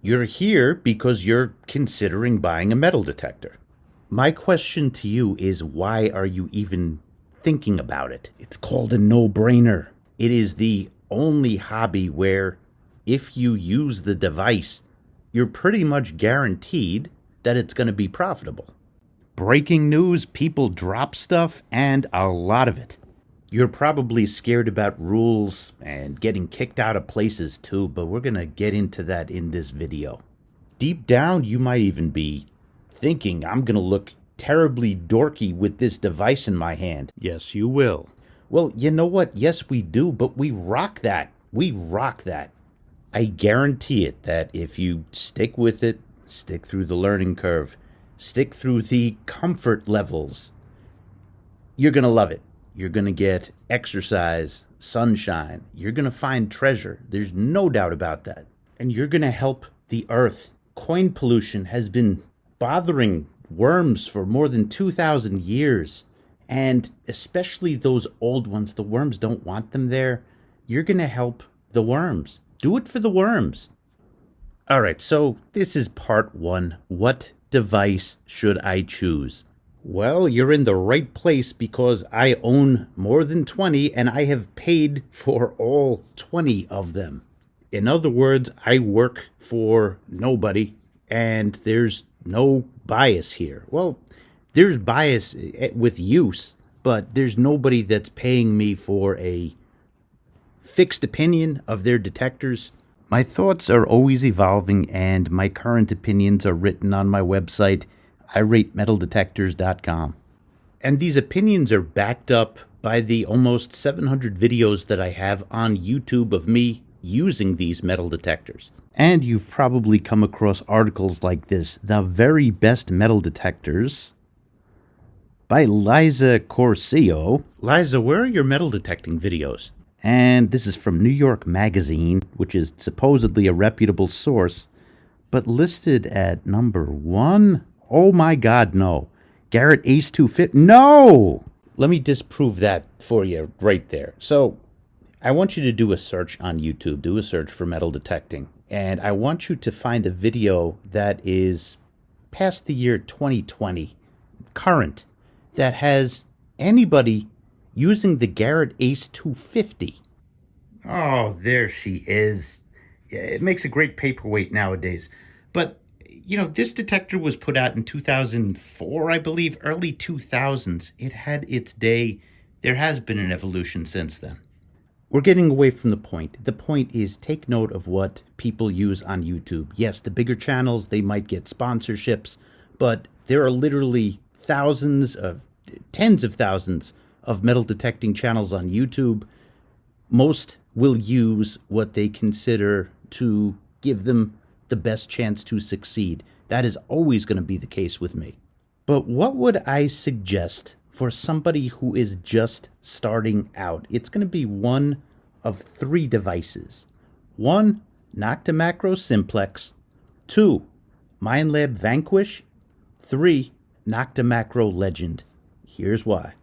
You're here because you're considering buying a metal detector. My question to you is, why are you even thinking about it? It's called a no-brainer. It is the only hobby where if you use the device, you're pretty much guaranteed that it's going to be profitable. Breaking news, people drop stuff, and a lot of it. You're probably scared about rules and getting kicked out of places too, but we're going to get into that in this video. Deep down, you might even be thinking, I'm going to look terribly dorky with this device in my hand. Yes, you will. Well, you know what? Yes, we do, but we rock that. We rock that. I guarantee it that if you stick with it, stick through the learning curve, stick through the comfort levels, you're going to love it. You're going to get exercise, sunshine. You're going to find treasure. There's no doubt about that. And you're going to help the earth. Coin pollution has been bothering worms for more than 2,000 years. And especially those old ones, the worms don't want them there. You're going to help the worms. Do it for the worms. All right, so this is part one. What device should I choose? Well, you're in the right place because I own more than 20 and I have paid for all 20 of them. In other words, I work for nobody and there's no bias here. Well, there's bias with use, but there's nobody that's paying me for a fixed opinion of their detectors. My thoughts are always evolving and my current opinions are written on my website, metalDetectors.com. And these opinions are backed up by the almost 700 videos that I have on YouTube of me using these metal detectors. And you've probably come across articles like this, The Very Best Metal Detectors by Liza Corsillo. Liza, where are your metal detecting videos? And this is from New York Magazine, which is supposedly a reputable source, but listed at number 1. Oh my God, no. Garrett Ace 250. No! Let me disprove that for you right there. So I want you to do a search on YouTube. Do a search for metal detecting. And I want you to find a video that is past the year 2020, current, that has anybody using the Garrett Ace 250. Oh, there she is. Yeah, it makes a great paperweight nowadays. But you know, this detector was put out in 2004, I believe, early 2000s. It had its day. There has been an evolution since then. We're getting away from the point. The point is, take note of what people use on YouTube. Yes, the bigger channels, they might get sponsorships, but there are literally tens of thousands of metal detecting channels on YouTube. Most will use what they consider to give them the best chance to succeed. That is always going to be the case with me. But what would I suggest for somebody who is just starting out? It's going to be one of 3 devices. 1, Nokta Macro Simplex. 2, Minelab Vanquish. 3, Nokta Macro Legend. Here's why.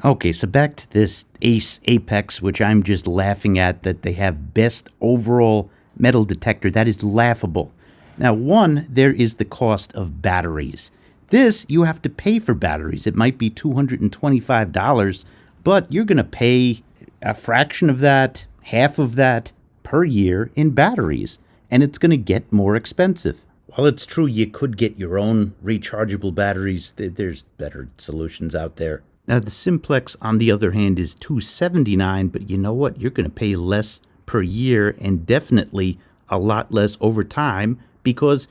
Okay, so back to this Ace Apex, which I'm just laughing at that they have best overall metal detector. That is laughable. Now, 1, there is the cost of batteries. This, you have to pay for batteries. It might be $225, but you're going to pay a fraction of that, half of that per year in batteries, and it's going to get more expensive. While it's true you could get your own rechargeable batteries, there's better solutions out there. Now, the Simplex, on the other hand, is $279, but you know what? You're going to pay less per year and definitely a lot less over time because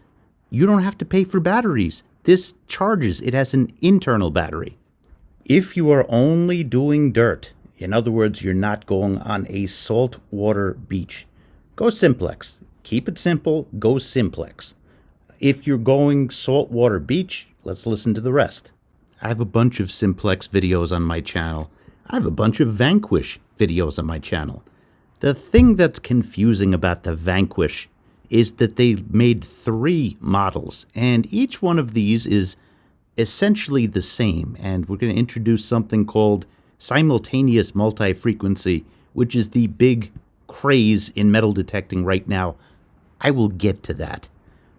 you don't have to pay for batteries. This charges. It has an internal battery. If you are only doing dirt, in other words, you're not going on a saltwater beach, go Simplex. Keep it simple. Go Simplex. If you're going saltwater beach, let's listen to the rest. I have a bunch of Simplex videos on my channel. I have a bunch of Vanquish videos on my channel. The thing that's confusing about the Vanquish is that they made 3 models, and each one of these is essentially the same. And we're going to introduce something called simultaneous multi-frequency, which is the big craze in metal detecting right now. I will get to that.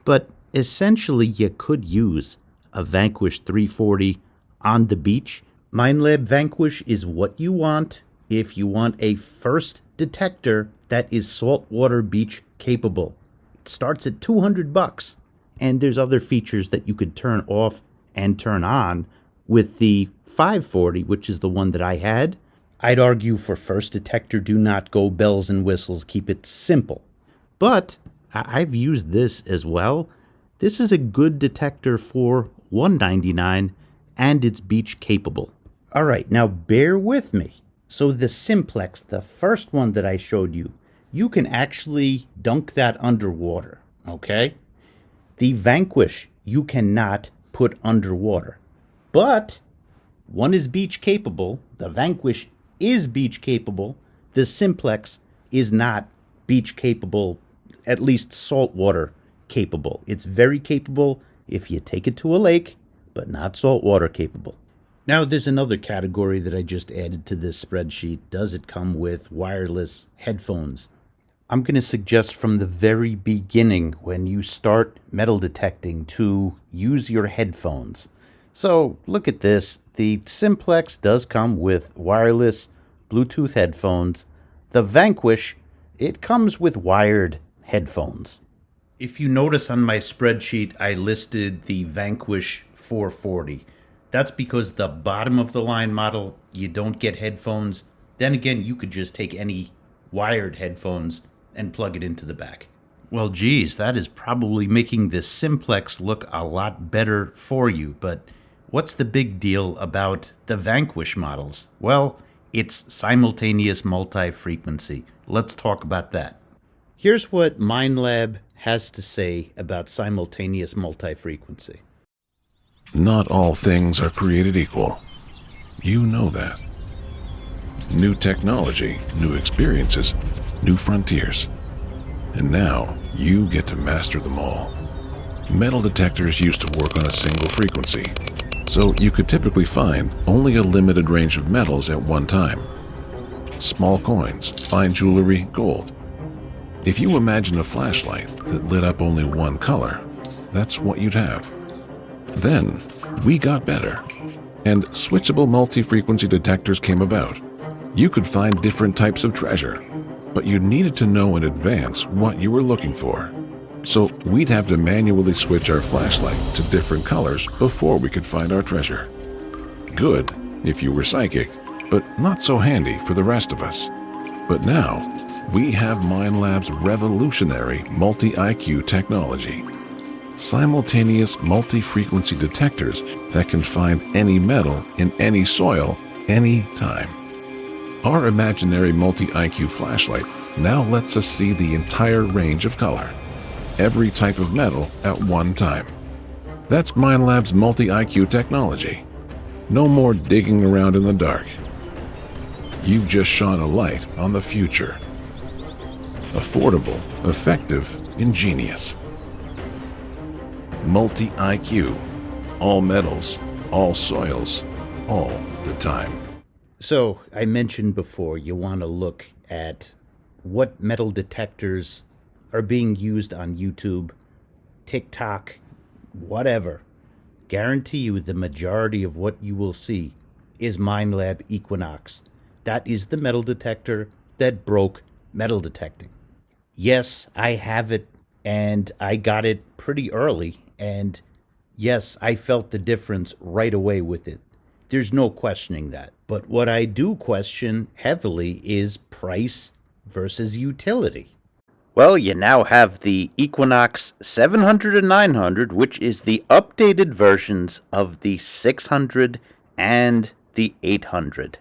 But essentially, you could use a Vanquish 340 on the beach. Minelab Vanquish is what you want if you want a first detector that is saltwater beach capable. It starts at $200, and there's other features that you could turn off and turn on with the 540, which is the one that I had. I'd argue for first detector, do not go bells and whistles, keep it simple. But I've used this as well. This is a good detector for $199, and it's beach capable. All right, now bear with me. So the Simplex, the first one that I showed you, you can actually dunk that underwater, okay? The Vanquish, you cannot put underwater. But one is beach capable. The Vanquish is beach capable. The Simplex is not beach capable, at least saltwater capable. It's very capable if you take it to a lake, but not saltwater capable. Now, there's another category that I just added to this spreadsheet. Does it come with wireless headphones? I'm going to suggest from the very beginning when you start metal detecting to use your headphones. So look at this. The Simplex does come with wireless Bluetooth headphones. The Vanquish, it comes with wired headphones. If you notice on my spreadsheet, I listed the Vanquish 440. That's because the bottom of the line model, you don't get headphones. Then again, you could just take any wired headphones and plug it into the back. Well, geez, that is probably making the Simplex look a lot better for you, but what's the big deal about the Vanquish models? Well, it's simultaneous multi-frequency. Let's talk about that. Here's what Minelab has to say about simultaneous multi-frequency. Not all things are created equal. You know that. New technology, new experiences, new frontiers. And now, you get to master them all. Metal detectors used to work on a single frequency, so you could typically find only a limited range of metals at one time. Small coins, fine jewelry, gold. If you imagine a flashlight that lit up only one color, that's what you'd have. Then, we got better, and switchable multi-frequency detectors came about. You could find different types of treasure, but you needed to know in advance what you were looking for. So we'd have to manually switch our flashlight to different colors before we could find our treasure. Good if you were psychic, but not so handy for the rest of us. But now, we have Minelab's revolutionary multi-IQ technology. Simultaneous multi-frequency detectors that can find any metal in any soil, any time. Our imaginary multi-IQ flashlight now lets us see the entire range of color, every type of metal at one time. That's Minelab's multi-IQ technology. No more digging around in the dark. You've just shone a light on the future. Affordable, effective, ingenious. Multi-IQ. All metals, all soils, all the time. So I mentioned before, you want to look at what metal detectors are being used on YouTube, TikTok, whatever. Guarantee you the majority of what you will see is Minelab Equinox. That is the metal detector that broke metal detecting. Yes, I have it, and I got it pretty early, and yes, I felt the difference right away with it. There's no questioning that. But what I do question heavily is price versus utility. Well, you now have the Equinox 700 and 900, which is the updated versions of the 600 and the 800.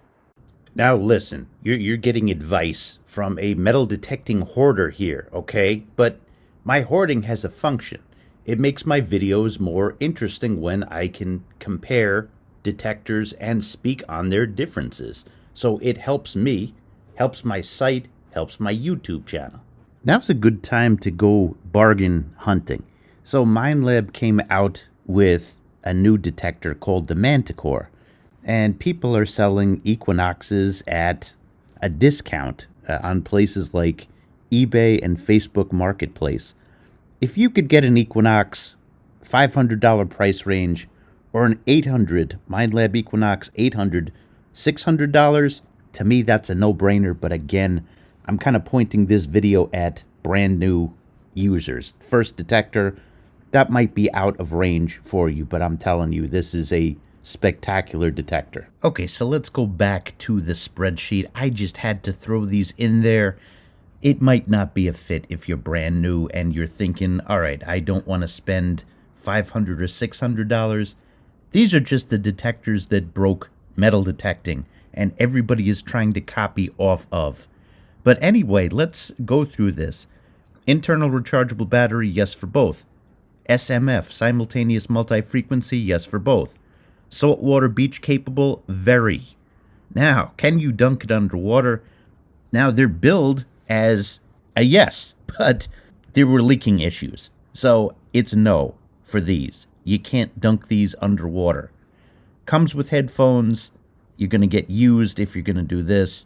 Now listen, you're getting advice from a metal detecting hoarder here, okay? But my hoarding has a function. It makes my videos more interesting when I can compare detectors and speak on their differences. So it helps me, helps my site, helps my YouTube channel. Now's a good time to go bargain hunting. So Minelab came out with a new detector called the Manticore, and people are selling Equinoxes at a discount on places like eBay and Facebook Marketplace. If you could get an Equinox $500 price range or an 800 Minelab Equinox 800 $600, to me that's a no-brainer. But again, I'm kind of pointing this video at brand new users. First detector, that might be out of range for you, but I'm telling you, this is a spectacular detector. Okay, so let's go back to the spreadsheet. I just had to throw these in there. It might not be a fit if you're brand new and you're thinking, all right, I don't want to spend $500 or $600. These are just the detectors that broke Metal Detecting, and everybody is trying to copy off of. But anyway, let's go through this. Internal rechargeable battery, yes for both. SMF, simultaneous multi-frequency, yes for both. Saltwater beach capable, very. Now, can you dunk it underwater? Now, they're billed as a yes, but there were leaking issues. So it's no for these. You can't dunk these underwater. Comes with headphones. You're going to get used if you're going to do this.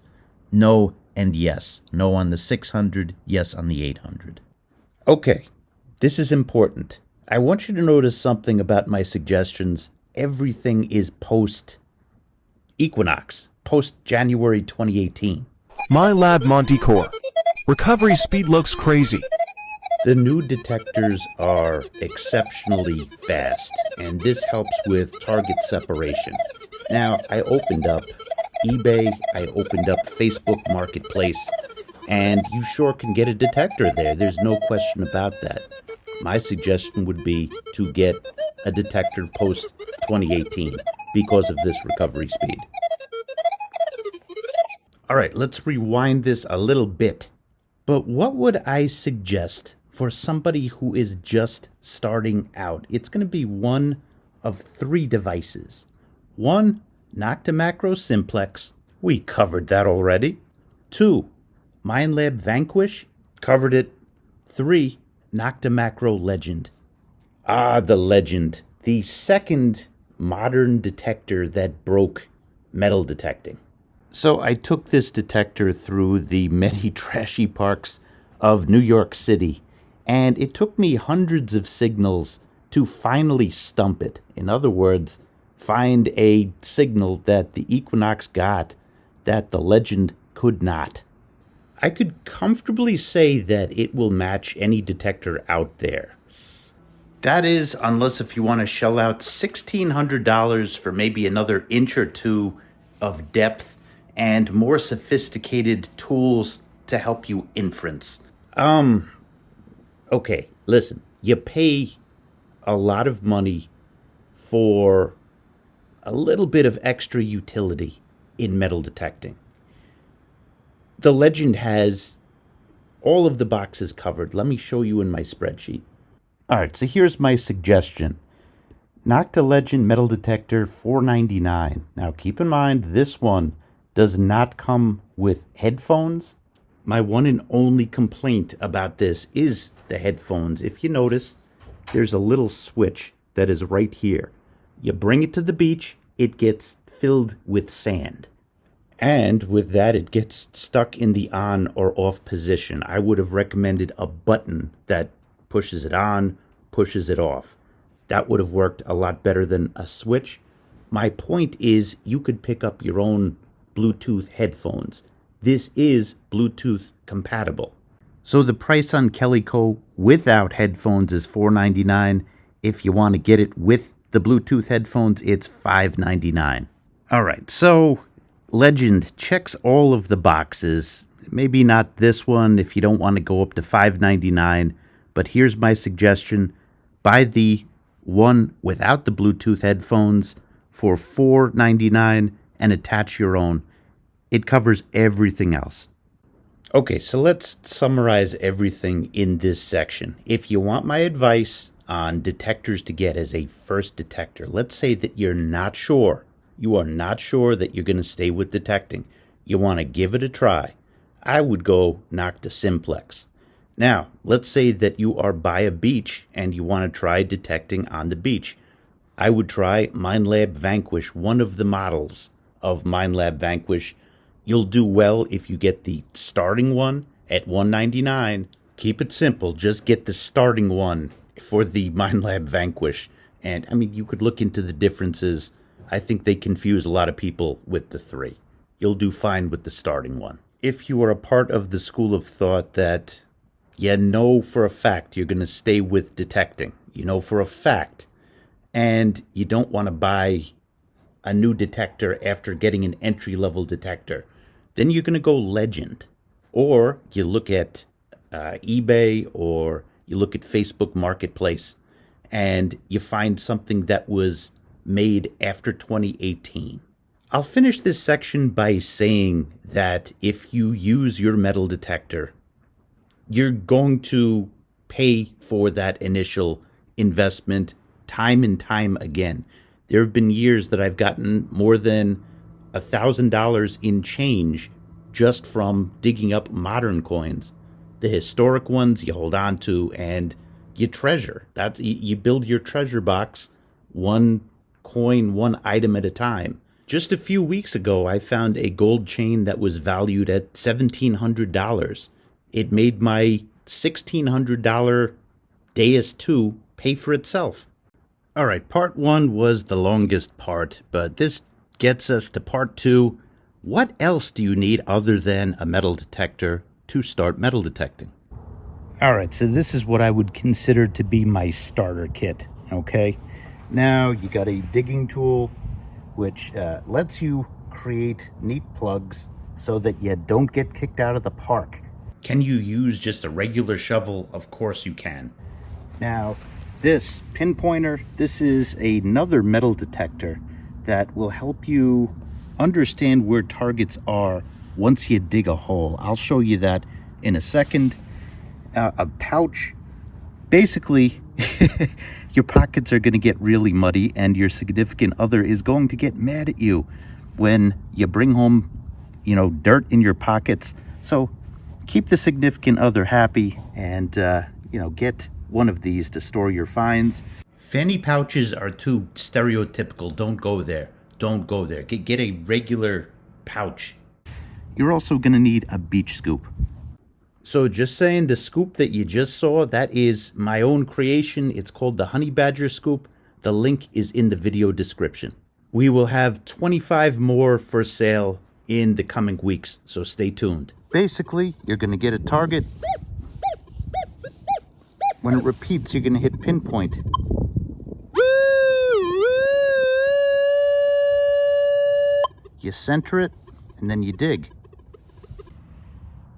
No and yes. No on the 600, yes on the 800. Okay, this is important. I want you to notice something about my suggestions. Everything is post-Equinox, post-January 2018. Minelab Monte Core. Recovery speed looks crazy. The new detectors are exceptionally fast, and this helps with target separation. Now, I opened up eBay, I opened up Facebook Marketplace, and you sure can get a detector there. There's no question about that. My suggestion would be to get a detector post 2018 because of this recovery speed. All right, let's rewind this a little bit. But what would I suggest for somebody who is just starting out? It's going to be one of three devices. One, Nokta Macro Simplex. We covered that already. Two, Minelab Vanquish. Covered it. Three, Nokta Macro Legend. Ah, the Legend. The second modern detector that broke metal detecting. So I took this detector through the many trashy parks of New York City, and it took me hundreds of signals to finally stump it. In other words, find a signal that the Equinox got that the Legend could not. I could comfortably say that it will match any detector out there. That is, unless if you want to shell out $1,600 for maybe another inch or two of depth and more sophisticated tools to help you inference. Okay, listen, you pay a lot of money for a little bit of extra utility in metal detecting. The Legend has all of the boxes covered. Let me show you in my spreadsheet. All right, so here's my suggestion. Nokta Legend Metal Detector, $4.99. Now keep in mind, this one does not come with headphones. My one and only complaint about this is the headphones. If you notice, there's a little switch that is right here. You bring it to the beach, it gets filled with sand. And with that, it gets stuck in the on or off position. I would have recommended a button that pushes it on, pushes it off. That would have worked a lot better than a switch. My point is, you could pick up your own Bluetooth headphones. This is Bluetooth compatible. So the price on Calico without headphones is $4.99. If you want to get it with the Bluetooth headphones, it's $5.99. All right, so Legend checks all of the boxes. Maybe not this one if you don't want to go up to $5.99, but here's my suggestion. Buy the one without the Bluetooth headphones for $4.99 and attach your own. It covers everything else. Okay, so let's summarize everything in this section. If you want my advice on detectors to get as a first detector, let's say that you're not sure. You are not sure that you're going to stay with detecting. You want to give it a try. I would go Nokta Simplex. Now, let's say that you are by a beach and you want to try detecting on the beach. I would try Minelab Vanquish, one of the models of Minelab Vanquish. You'll do well if you get the starting one at $199. Keep it simple. Just get the starting one for the Minelab Vanquish. And, I mean, you could look into the differences. I think they confuse a lot of people with the 3. You'll do fine with the starting one. If you are a part of the school of thought that you know for a fact you're going to stay with detecting, you know for a fact, and you don't want to buy a new detector after getting an entry-level detector, then you're going to go Legend. Or you look at eBay, or you look at Facebook Marketplace, and you find something that was made after 2018. I'll finish this section by saying that if you use your metal detector, you're going to pay for that initial investment time and time again. There have been years that I've gotten more than $1,000 in change just from digging up modern coins. The historic ones you hold on to and you treasure. You build your treasure box one coin, one item at a time. Just a few weeks ago, I found a gold chain that was valued at $1,700. It made my $1,600 Deus 2 pay for itself. All right, part 1 was the longest part, but this gets us to part 2. What else do you need other than a metal detector to start metal detecting? All right, so this is what I would consider to be my starter kit, okay? Now, you got a digging tool, which lets you create neat plugs so that you don't get kicked out of the park. Can you use just a regular shovel? Of course you can. Now, this pinpointer, this is another metal detector that will help you understand where targets are once you dig a hole. I'll show you that in a second. A pouch, basically, your pockets are going to get really muddy and your significant other is going to get mad at you when you bring home, dirt in your pockets. So keep the significant other happy and, get one of these to store your finds. Fanny pouches are too stereotypical. Don't go there. Don't go there. Get a regular pouch. You're also going to need a beach scoop. So just saying, the scoop that you just saw, that is my own creation. It's called the Honey Badger Scoop. The link is in the video description. We will have 25 more for sale in the coming weeks, so stay tuned. Basically, you're going to get a target. When it repeats, you're going to hit pinpoint. You center it, and then you dig.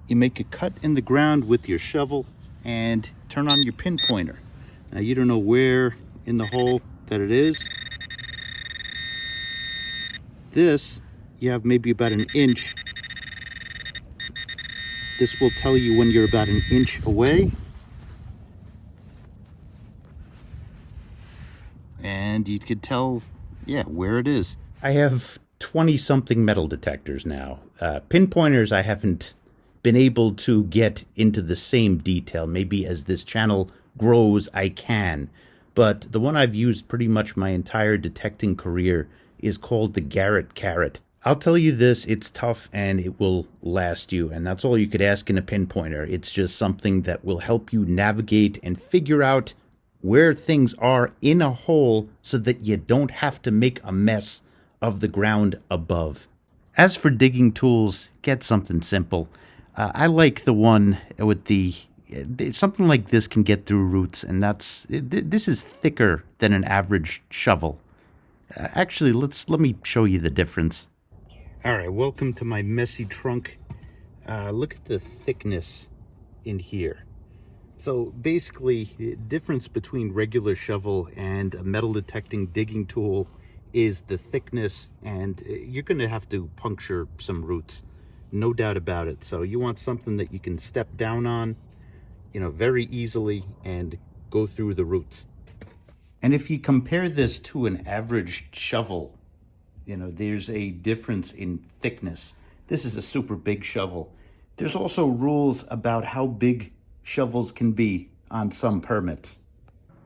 You make a cut in the ground with your shovel and turn on your pinpointer. Now, you don't know where in the hole that it is. This, you have maybe about an inch. This will tell you when you're about an inch away. And you could tell, where it is. I have 20-something metal detectors now. Pinpointers I haven't been able to get into the same detail. Maybe as this channel grows, I can. But the one I've used pretty much my entire detecting career is called the Garrett Carrot. I'll tell you this, it's tough and it will last you. And that's all you could ask in a pinpointer. It's just something that will help you navigate and figure out where things are in a hole so that you don't have to make a mess of the ground above. As for digging tools, get something simple. I like the one with something like this can get through roots, and this is thicker than an average shovel. Actually, let me show you the difference. All right, welcome to my messy trunk. Look at the thickness in here. So basically, the difference between regular shovel and a metal detecting digging tool is the thickness, and you're going to have to puncture some roots. No doubt about it. So you want something that you can step down on, very easily and go through the roots. And if you compare this to an average shovel, there's a difference in thickness. This is a super big shovel. There's also rules about how big shovels can be on some permits.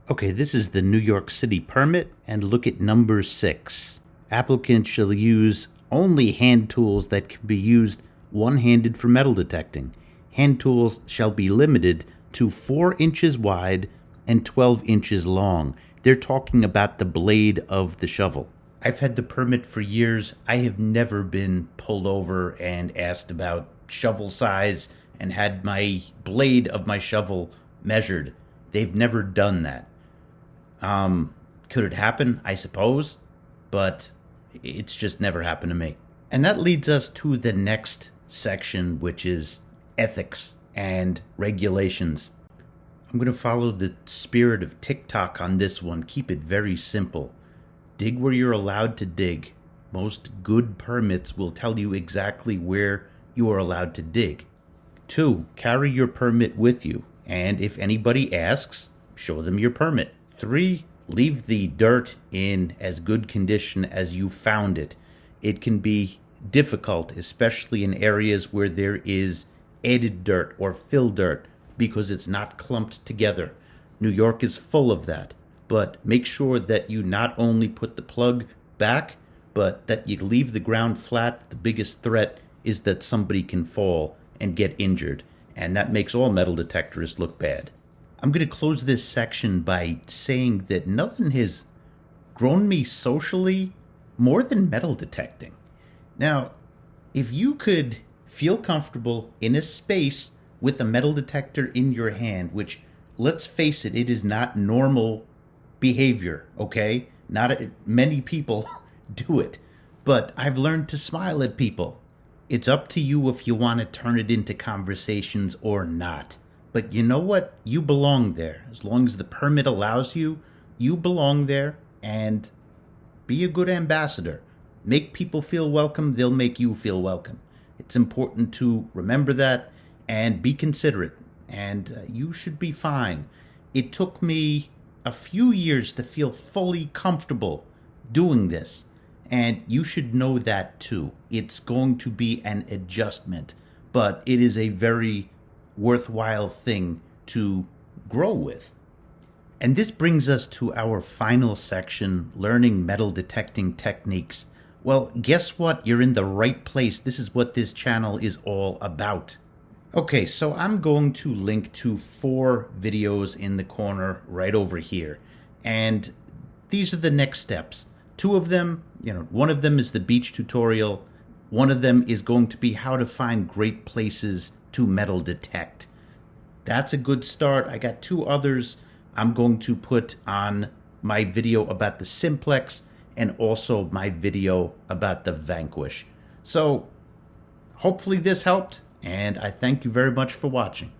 Okay, this is the New York City permit, and look at number 6. Applicants shall use only hand tools that can be used one-handed for metal detecting. Hand tools shall be limited to 4 inches wide and 12 inches long. They're talking about the blade of the shovel. I've had the permit for years. I have never been pulled over and asked about shovel size and had my blade of my shovel measured. They've never done that. Could it happen? I suppose, but it's just never happened to me. And that leads us to the next section, which is ethics and regulations. I'm going to follow the spirit of TikTok on this one. Keep it very simple. Dig where you're allowed to dig. Most good permits will tell you exactly where you are allowed to dig. 2, carry your permit with you. And if anybody asks, show them your permit. 3, leave the dirt in as good condition as you found it. It can be difficult, especially in areas where there is added dirt or fill dirt, because it's not clumped together. New York is full of that. But make sure that you not only put the plug back, but that you leave the ground flat. The biggest threat is that somebody can fall and get injured, and that makes all metal detectors look bad. I'm going to close this section by saying that nothing has grown me socially more than metal detecting. Now, if you could feel comfortable in a space with a metal detector in your hand, which, let's face it, it is not normal behavior, okay? Not many people do it, but I've learned to smile at people. It's up to you if you want to turn it into conversations or not. But you know what? You belong there. As long as the permit allows you, you belong there, and be a good ambassador. Make people feel welcome, they'll make you feel welcome. It's important to remember that and be considerate, and you should be fine. It took me a few years to feel fully comfortable doing this, and you should know that too. It's going to be an adjustment, but it is a very worthwhile thing to grow with. And this brings us to our final section, learning metal detecting techniques. Well, guess what? You're in the right place. This is what this channel is all about. Okay, so I'm going to link to 4 videos in the corner right over here. And these are the next steps. 2 of them, one of them is the beach tutorial. One of them is going to be how to find great places to metal detect. That's a good start. I got 2 others I'm going to put on my video about the Simplex and also my video about the Vanquish. So hopefully this helped, and I thank you very much for watching.